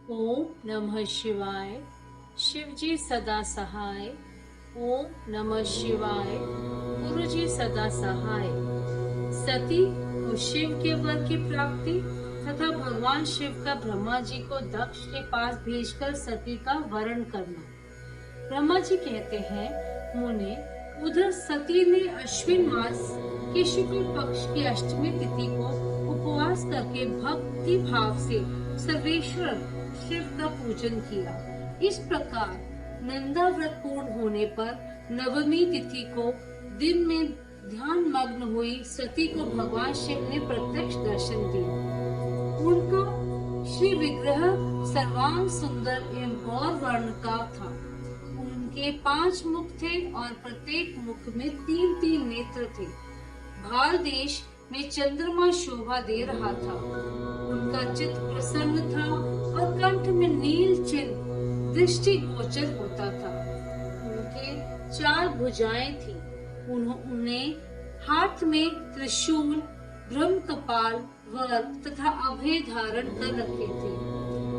ओम नमः शिवाय। शिवजी सदा सहाय। ओम नमः शिवाय। गुरुजी सदा सहाय। सती को शिव के वर की प्राप्ति तथा भगवान शिव का ब्रह्मा जी को दक्ष के पास भेजकर सती का वरण करना। ब्रह्मा जी कहते हैं, मुने, उधर सती ने अश्विन मास के शुक्ल पक्ष की अष्टमी तिथि को उपवास करके भक्ति भाव से सर्वेश्वर शिव का पूजन किया। इस प्रकार नंदा व्रत पूर्ण होने पर नवमी तिथि को दिन में ध्यान मग्न हुई सती को भगवान शिव ने प्रत्यक्ष दर्शन दिया। उनका श्री विग्रह सर्वांग सुंदर एवं गौर वर्ण का था। उनके 5 मुख थे और प्रत्येक मुख में 3-3 नेत्र थे। भाल देश में चंद्रमा शोभा दे रहा था। उनका चित्त प्रसन्न था और कंठ में नील चिन्ह दृष्टि गोचर होता था। उनके 4 भुजाएं थी। उन्होंने हाथ में त्रिशूल, ब्रह्म कपाल, वर तथा अभय धारण कर रखे थे।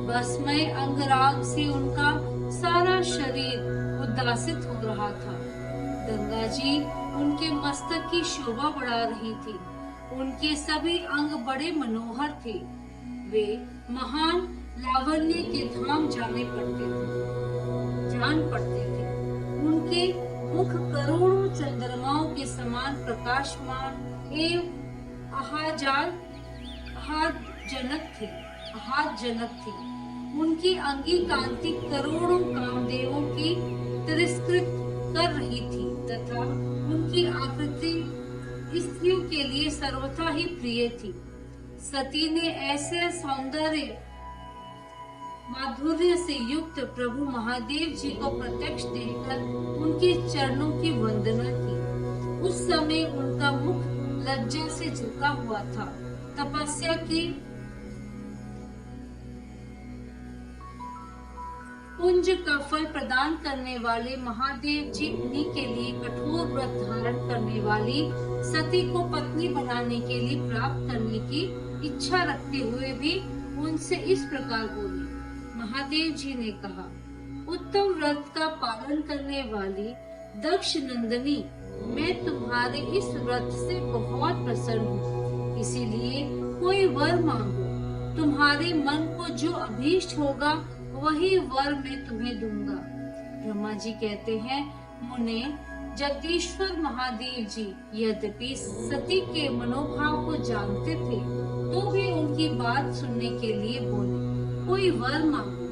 भस्मय अंगराग से उनका सारा शरीर उद्दासित हो रहा था। गंगा जी उनके मस्तक की शोभा बढ़ा रही थी। उनके सभी अंग बड़े मनोहर थे। वे महान लावण्य के धाम जान पड़ते थे। उनके मुख करोड़ों चंद्रमाओं के समान प्रकाशमान एवं आह्लादजनक थी। उनकी अंगी कांति करोड़ों कामदेवों की तिरस्कृत कर रही थी तथा उनकी आकृति स्त्रियों के लिए सर्वथा ही प्रिय थी। सती ने ऐसे सौंदर्य माधुर्य से युक्त प्रभु महादेव जी को प्रत्यक्ष देखकर उनके चरणों की वंदना की। उस समय उनका मुख लज्जा से झुका हुआ था। तपस्या की पुंज का फल प्रदान करने वाले महादेव जी उन्हीं के लिए कठोर व्रत धारण करने वाली सती को पत्नी बनाने के लिए प्राप्त करने की इच्छा रखते हुए भी उनसे इस प्रकार बोले। महादेव जी ने कहा, उत्तम व्रत का पालन करने वाली दक्ष नंदिनी, मैं तुम्हारे इस व्रत से बहुत प्रसन्न हूँ। इसीलिए कोई वर मांगो। तुम्हारे मन को जो अभीष्ट होगा वही वर मैं तुम्हें दूंगा। ब्रह्मा जी कहते हैं, मुने, जगदीश्वर महादेव जी यद्यपि सती के मनोभाव को जानते थे तो भी उनकी बात सुनने के लिए बोले, कोई वर मांगो।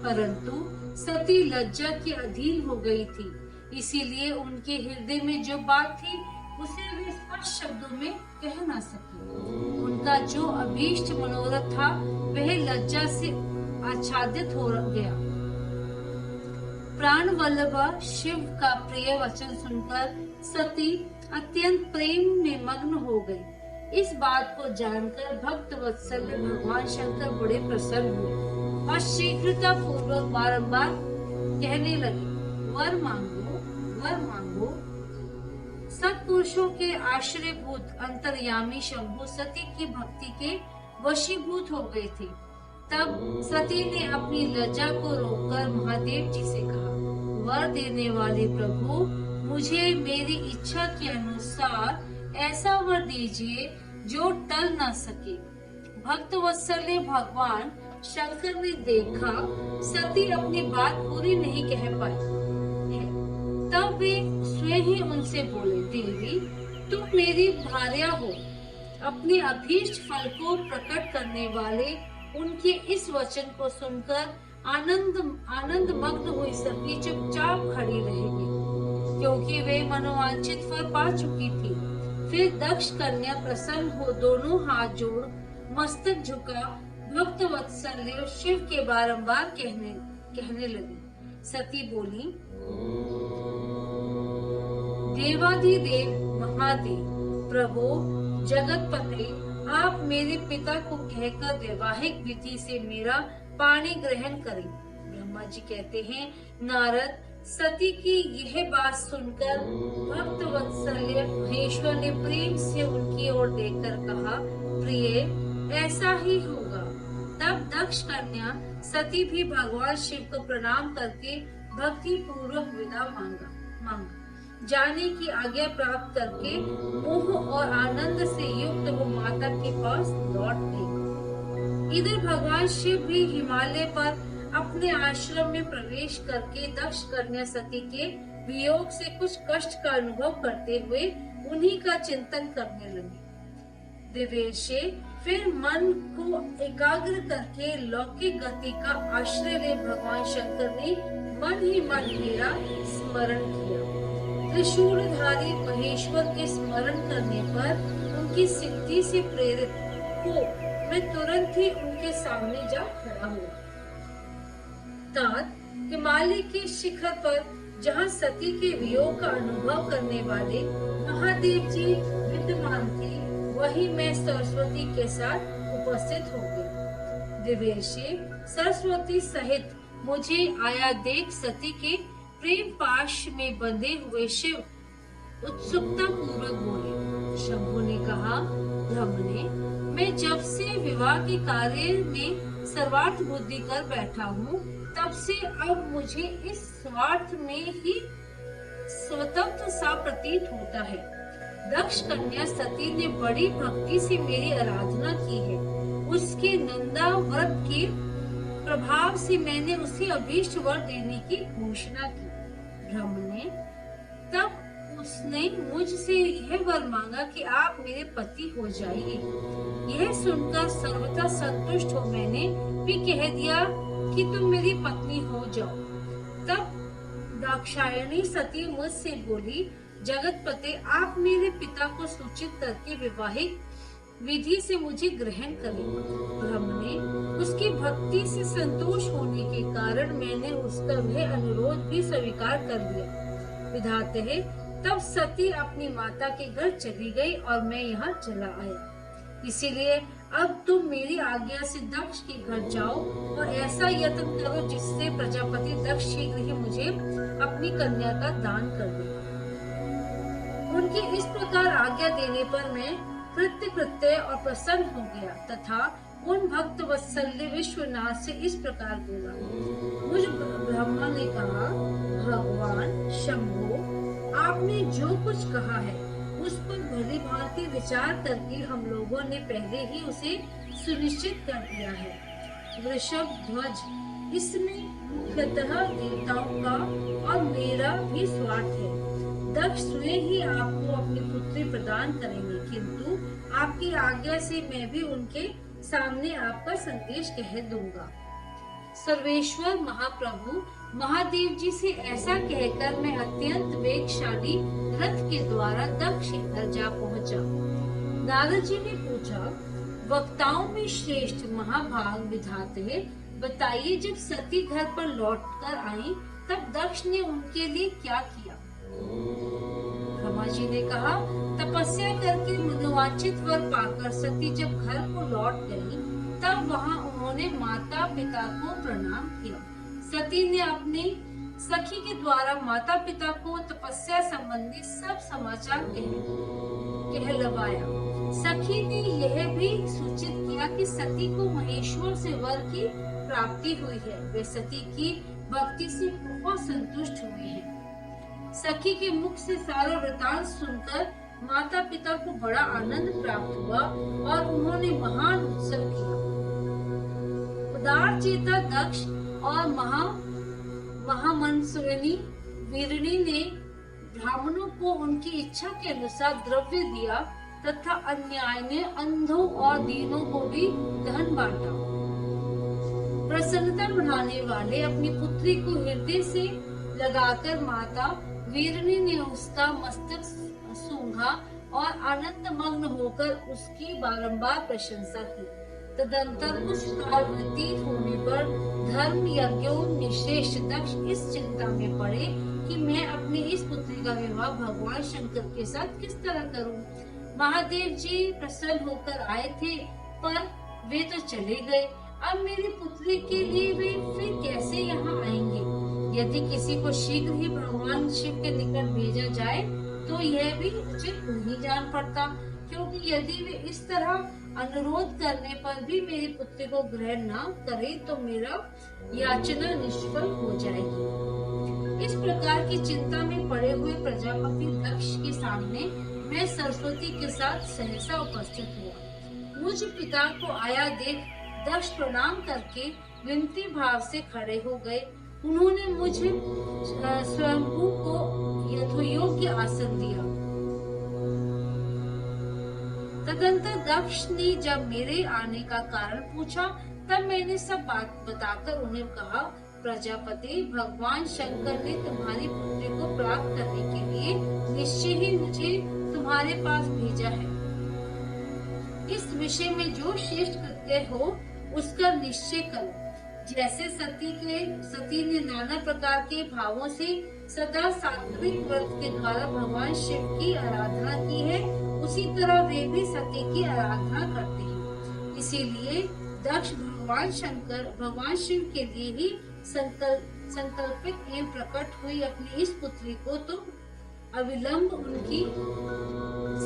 परंतु सती लज्जा के अधीन हो गई थी। इसीलिए उनके हृदय में जो बात थी उसे वे स्पष्ट शब्दों में कह न सके। उनका जो अभीष्ट मनोरथ था वह लज्जा से आच्छादित हो गया। प्राण वल्लभ शिव का प्रिय वचन सुनकर सती अत्यंत प्रेम में मग्न हो गई। इस बात को जानकर भक्त वत्सल भगवान शंकर बड़े प्रसन्न हुए और शीघ्रता पूर्वक बारंबार कहने लगे, वर मांगो, वर मांगो। सत्पुरुषों के आश्रयभूत अंतर्यामी शंभु सती की भक्ति के वशीभूत हो गए थे। तब सती ने अपनी लज्जा को रोककर महादेव जी से कहा, वर देने वाले प्रभु, मुझे मेरी इच्छा के अनुसार ऐसा वर दीजिए जो टल न सके। भक्त वत्सल्य भगवान शंकर ने देखा सती अपनी बात पूरी नहीं कह पाई है। तब वे स्वयं ही उनसे बोले, देवी, तुम मेरी भार्या हो। अपने अभीष्ट फल को प्रकट करने वाले उनके इस वचन को सुनकर आनंद मग्न हुई सती चुपचाप खड़ी रहेगी, क्योंकि वे मनोवांछित फल पा चुकी थी। फिर दक्ष कन्या प्रसन्न हो दोनों हाथ जोड़ मस्तक झुका भक्त वत्सल्य शिव के बारंबार कहने लगी। सती बोली, देवाधिदेव महादेव, प्रभु जगतपते, आप मेरे पिता को कहकर वैवाहिक विधि से मेरा पाणी ग्रहण करें। ब्रह्मा जी कहते हैं, नारद, सती की यह बात सुनकर भक्त वत्सल्य महेश्वर ने प्रेम से उनकी ओर देखकर कहा, प्रिय, ऐसा ही होगा। तब दक्ष कन्या सती भी भगवान शिव को प्रणाम करके भक्ति पूर्वक विदा मांगा। जाने की आज्ञा प्राप्त करके मोह और आनंद से युक्त वो माता के पास लौट गई। इधर भगवान शिव भी हिमालय पर अपने आश्रम में प्रवेश करके दक्ष कन्या सती के वियोग से कुछ कष्ट का अनुभव करते हुए उन्हीं का चिंतन करने लगे। देवेशे फिर मन को एकाग्र करके लौकिक गति का आश्रय ले भगवान शंकर ने मन ही मन मेरा स्मरण किया। त्रिशूलधारी महेश्वर के स्मरण करने पर उनकी सिद्धि से प्रेरित हो मैं तुरंत ही उनके सामने जा खड़ा हुआ। तात हिमालय के शिखर पर जहाँ सती के वियोग का अनुभव करने वाले महादेव जी विद्यमान थे, वही मैं सरस्वती के साथ उपस्थित हो गई। दिवेशी सरस्वती सहित मुझे आया देख सती के प्रेम पाश में बंधे हुए शिव उत्सुकता पूर्वक बोले। शंभु ने कहा, ब्रह्मणे, मैं जब से विवाह के कार्य में सर्वार्थ बुद्धि कर बैठा हूँ, तब से अब मुझे इस स्वार्थ में ही स्वतंत्र सा प्रतीत होता है। दक्ष कन्या सती ने बड़ी भक्ति से मेरी आराधना की है। उसके नंदा व्रत के प्रभाव से मैंने उसे अभीष्ट वर देने की घोषणा की। ब्रह्मणे, तब उसने मुझसे यह वर मांगा कि आप मेरे पति हो जाइए। यह सुनकर सर्वथा संतुष्ट हो मैंने भी कह दिया कि तुम मेरी पत्नी हो जाओ। तब दाक्षायणी सती मुझसे बोली, जगतपते, आप मेरे पिता को सूचित करके विवाहिक विधि से मुझे ग्रहण करें। ब्रह्मणे, उसकी भक्ति से संतोष होने के कारण मैंने उसका वह अनुरोध भी स्वीकार कर लिया। विधाते है, तब सती अपनी माता के घर चली गई और मैं यहाँ चला आया। इसीलिए अब तुम मेरी आज्ञा से दक्ष के घर जाओ और ऐसा यत्न करो जिससे प्रजापति दक्ष शीघ्र ही मुझे अपनी कन्या का दान कर दे। उनकी इस प्रकार आज्ञा देने पर मैं कृत्य और प्रसन्न हो गया तथा उन भक्त वत्सल्य विश्वनाथ से इस प्रकार बोला। मुझ ब्रह्मा ने कहा, भगवान शंभो, आपने जो कुछ कहा है उस पर भली भांति विचार करके हम लोगों ने पहले ही उसे सुनिश्चित कर दिया है। वृषभ ध्वज, इसमें मुख्यतः देवताओं का और मेरा भी स्वार्थ है। दक्ष स्वयं ही आपको अपनी पुत्री प्रदान करेंगे, किंतु आपकी आज्ञा से मैं भी उनके सामने आपका संदेश कह दूंगा। सर्वेश्वर महाप्रभु महादेव जी से ऐसा कहकर मैं अत्यंत वेगशाली रथ के द्वारा दक्ष घर जा पहुंचा। नारद जी ने पूछा, वक्ताओं में श्रेष्ठ महाभाग विधाते, बताइए, जब सती घर पर लौटकर आई तब दक्ष ने उनके लिए क्या किया? ब्रह्मा जी ने कहा, तपस्या करके मनोवांछित वर पाकर सती जब घर को लौट गई, तब वहाँ उन्होंने माता पिता को प्रणाम किया। सती ने अपने सखी के द्वारा माता पिता को तपस्या संबंधी सब समाचार कहलवाया। सखी ने यह भी सूचित किया कि सती को महेश्वर से वर की प्राप्ति हुई है। वे सती की भक्ति से बहुत संतुष्ट हुए हैं। सखी के मुख से सारा वृतांत सुनकर माता पिता को बड़ा आनंद प्राप्त हुआ और उन्होंने महान उत्सव किया। उदार चेता दक्ष और महामनस्विनी वीरणी ने ब्राह्मणों को उनकी इच्छा के अनुसार द्रव्य दिया तथा अन्याय ने अंधों और दीनों को भी धन बांटा। प्रसन्नता बढ़ाने वाले अपनी पुत्री को हृदय से लगाकर माता वीरणी ने उसका मस्तक सूंघा और आनंद मग्न होकर उसकी बारंबार प्रशंसा की। तदंतर कुछ काल व्यतीत होने पर धर्म यज्ञों में श्रेष्ठ दक्ष इस चिंता में पड़े कि मैं अपनी इस पुत्री का विवाह भगवान शंकर के साथ किस तरह करूं। महादेव जी प्रसन्न होकर आए थे, पर वे तो चले गए। अब मेरी पुत्री के लिए वे फिर कैसे यहाँ आएंगे? यदि किसी को शीघ्र ही भगवान शिव के निकट भेजा जाए तो यह भी उचित नहीं जान पड़ता, क्योंकि यदि वे इस तरह अनुरोध करने पर भी मेरी पुत्री को ग्रहण न करे तो मेरा याचना निष्फल हो जाएगी। इस प्रकार की चिंता में पड़े हुए प्रजापति दक्ष के सामने मैं सरस्वती के साथ सहसा उपस्थित हुआ। मुझ पिता को आया देख दक्ष प्रणाम करके विनती भाव से खड़े हो गए। उन्होंने मुझे स्वयंभू को यथोयोग्य आसन दिया। तदंतर दक्ष ने जब मेरे आने का कारण पूछा तब मैंने सब बात बताकर उन्हें कहा, प्रजापति, भगवान शंकर ने तुम्हारी पुत्री को प्राप्त करने के लिए निश्चय ही मुझे तुम्हारे पास भेजा है। इस विषय में जो श्रेष्ठ कृत्य हो उसका निश्चय करो। जैसे सती ने नाना प्रकार के भावों से सदा सात्विक व्रत के द्वारा भगवान शिव की आराधना की है, उसी तरह वे भी सती की आराधना करते हैं। इसीलिए दक्ष भगवान शिव के लिए ही संकल्पित एवं प्रकट हुई अपनी इस पुत्री को तुम अविलंब उनकी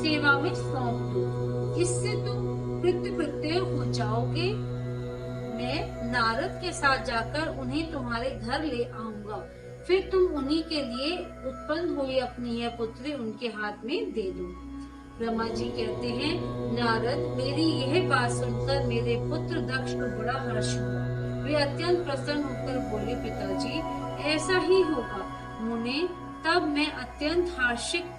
सेवा में सौंप दो। इससे तुम कृतकृत्य हो जाओगे। मैं नारद के साथ जाकर उन्हें तुम्हारे घर ले आऊंगा, फिर तुम उन्हीं के लिए उत्पन्न हुई अपनी यह पुत्री उनके हाथ में दे दो। ब्रह्मा जी कहते हैं, नारद, मेरी यह बात सुनकर मेरे पुत्र दक्ष को बड़ा हर्ष हुआ। वे अत्यंत प्रसन्न होकर बोले, पिताजी, ऐसा ही होगा। मुने, तब मैं अत्यंत हर्षित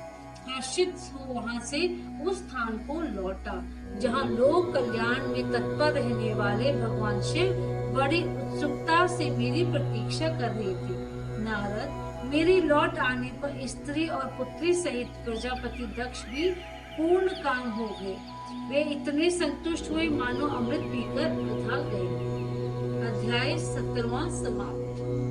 वहाँ से उस स्थान को लौटा जहाँ लोक कल्याण में तत्पर रहने वाले भगवान शिव बड़ी उत्सुकता से मेरी प्रतीक्षा कर रहे थे। नारद, मेरे लौट आने पर स्त्री और पुत्री सहित प्रजापति दक्ष भी पूर्ण काम हो गए। वे इतने संतुष्ट हुए मानो अमृत पीकर पिघल गए। अध्याय 17वां समाप्त।